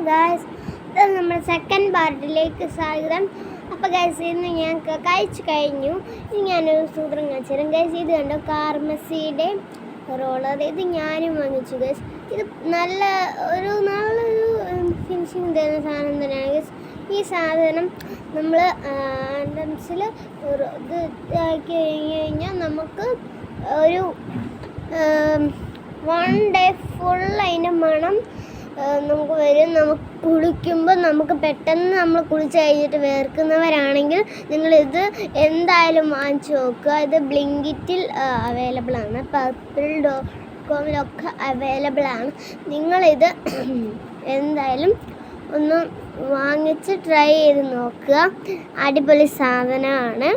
Guys, ഇത് നമ്മുടെ second പാർട്ടിലേക്ക് സ്വാഗതം. അപ്പോൾ ഗായ്സ്, ഇന്ന് ഞാൻ കഴിച്ചു കഴിഞ്ഞു. ഇനി ഞാനൊരു സൂത്രം കാണിച്ചു തരാം ഗായ്സ്. ഇത് കണ്ടോ, കാർമസിയുടെ റോളർ. ഇത് ഞാനും വാങ്ങിച്ചു ഗായ്സ്. ഇത് നല്ലൊരു ഫിനിഷിങ് തരുന്ന സാധനം തന്നെയാണ് ഗായ്സ്. ഈ സാധനം നമ്മൾ എൻട്രൻസിൽ ഇത് ഇതാക്കി കഴിഞ്ഞാൽ നമുക്ക് ഒരു 1 ഡേ ഫുൾ അതിൻ്റെ മണം നമുക്ക് വരും. നമുക്ക് കുളിക്കുമ്പോൾ നമുക്ക് പെട്ടെന്ന് നമ്മൾ കുളിച്ച് കഴിഞ്ഞിട്ട് വേർക്കുന്നവരാണെങ്കിൽ നിങ്ങളിത് എന്തായാലും വാങ്ങിച്ച് നോക്കുക. ഇത് ബ്ലിങ്കിറ്റിൽ അവൈലബിൾ ആണ്, purple.com-ലൊക്കെ അവൈലബിൾ ആണ്. നിങ്ങളിത് എന്തായാലും ഒന്ന് വാങ്ങിച്ച് ട്രൈ ചെയ്ത് നോക്കുക. അടിപൊളി സാധനമാണ്.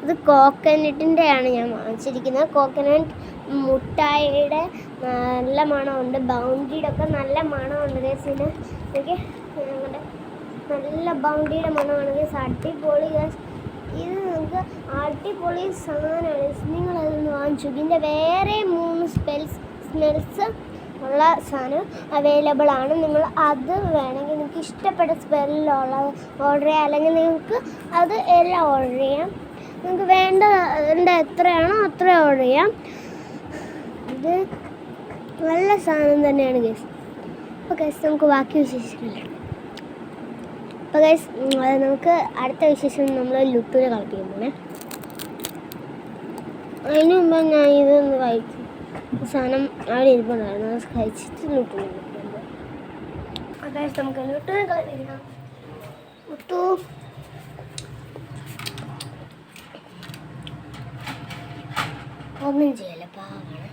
ഇത് കോക്കനട്ടിൻ്റെയാണ് ഞാൻ വാങ്ങിച്ചിരിക്കുന്നത്. കോക്കനട്ട് മുട്ടായിയുടെ നല്ല മണമുണ്ട്, ബൗണ്ടിയുടെ ഒക്കെ നല്ല മണമുണ്ട് ഗൈസിന്. എനിക്ക് ഞങ്ങളുടെ നല്ല ബൗണ്ടിയുടെ മണമാണ് ഗൈസ്. അടിപൊളി ഗൈസ്, ഇത് നമുക്ക് അടിപൊളി സാധനമാണ്. നിങ്ങളതൊന്ന് വാങ്ങിച്ചു. ഇതിൻ്റെ വേറെ 3 സ്മെൽസ് ഉള്ള സാധനം അവൈലബിൾ ആണ്. നിങ്ങൾ അത് വേണമെങ്കിൽ നിങ്ങൾക്ക് ഇഷ്ടപ്പെട്ട സ്മെല്ലുള്ള ഓർഡർ ചെയ്യാം, അല്ലെങ്കിൽ നിങ്ങൾക്ക് അത് എല്ലാം ഓർഡർ ചെയ്യാം. നിങ്ങൾക്ക് വേണ്ട എത്രയാണോ അത്ര ഓർഡർ ചെയ്യാം. ഇത് നല്ല സാധനം തന്നെയാണ് ഗൈസ്. അപ്പോൾ ഗൈസ്, നമുക്ക് ബാക്കി വിശേഷങ്ങളില്ല. അപ്പോൾ ഗൈസ്, നമുക്ക് അടുത്ത വിശേഷം നമ്മൾ ലുട്ടൂരെ കളിപ്പിക്കുന്നേ. അതിന് മുമ്പ് ഞാൻ ഇതൊന്ന് കഴിച്ചു. സാധനം അവിടെ ഇരിപ്പുണ്ടായിരുന്നു, അത് കഴിച്ചിട്ട് ലുട്ടൂരെ കളിക്കുമ്പോൾ. അപ്പോൾ ഗൈസ്, നമുക്ക് ലുട്ടൂരെ കളിപ്പിക്കാം. ലുട്ടു ഒന്നും ചെയ്യല്ല, പാവാണ്.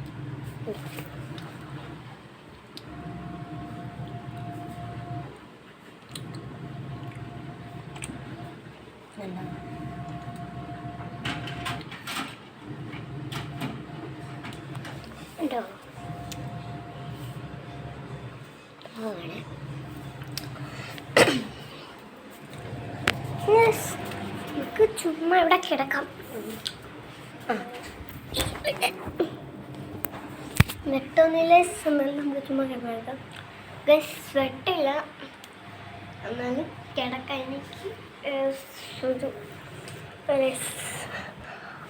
ഉണ്ടോ? പാവാണ്. നമുക്ക് ചുമ്മാ ഇവിടെ കിടക്കാം. നെട്ടൊന്നിലെ സമയം നമുക്ക് ചുമ്മാ കിടക്കാം ഗൈസ്. സ്വെട്ടില്ല, എന്നാലും കിടക്കാൻ എനിക്ക്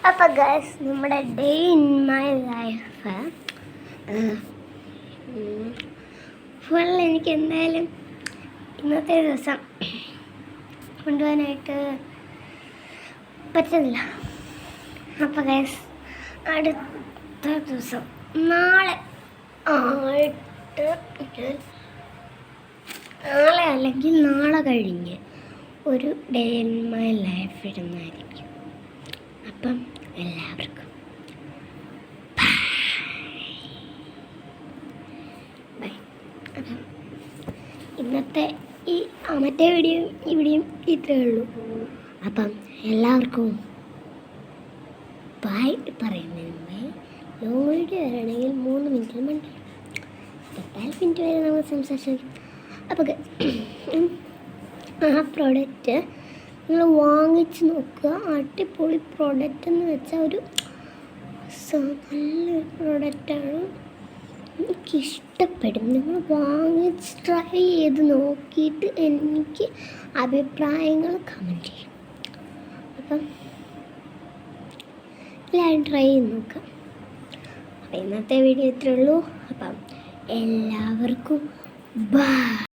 അപ്പം ഗൈസ്, നമ്മുടെ day in my life full എനിക്ക് എന്തായാലും ഇന്നത്തെ ദിവസം കൊണ്ടുപോകാനായിട്ട് പറ്റുന്നില്ല. അപ്പം ഗൈസ്, അടുത്ത ദിവസം നാളെ അല്ലെങ്കിൽ നാളെ കഴിഞ്ഞ് ഒരു ഡേ ഇൻ മൈ ലൈഫ് ഇടുന്നതായിരിക്കും. അപ്പം എല്ലാവർക്കും ബൈ. അപ്പം ഇന്നത്തെ ഈ മറ്റേ ഇവിടെയും ഇത്രയേ ഉള്ളൂ. അപ്പം എല്ലാവർക്കും ബൈ പറയുന്നതിന് മുമ്പേ ലോങ് വീഡിയോ വരാണെങ്കിൽ 3 മിനിറ്റിൽ മണ്ടി 14 മിനിറ്റ് വരെ നമ്മൾ സംസാരിച്ചു. അപ്പോൾ ആ പ്രോഡക്റ്റ് നിങ്ങൾ വാങ്ങിച്ച് നോക്കുക. അടിപൊളി പ്രോഡക്റ്റ് എന്ന് വെച്ചാൽ ഒരു നല്ലൊരു പ്രോഡക്റ്റാണ്, എനിക്കിഷ്ടപ്പെടും. നിങ്ങൾ വാങ്ങിച്ച് ട്രൈ ചെയ്ത് നോക്കിയിട്ട് എനിക്ക് അഭിപ്രായങ്ങൾ കമൻറ്റ് ചെയ്യും. അപ്പം എല്ലാവരും ട്രൈ ചെയ്ത് നോക്കാം. അപ്പം ഇന്നത്തെ വീഡിയോ ഇത്രയേ ഉള്ളൂ. അപ്പം എല്ലാവർക്കും ബൈ.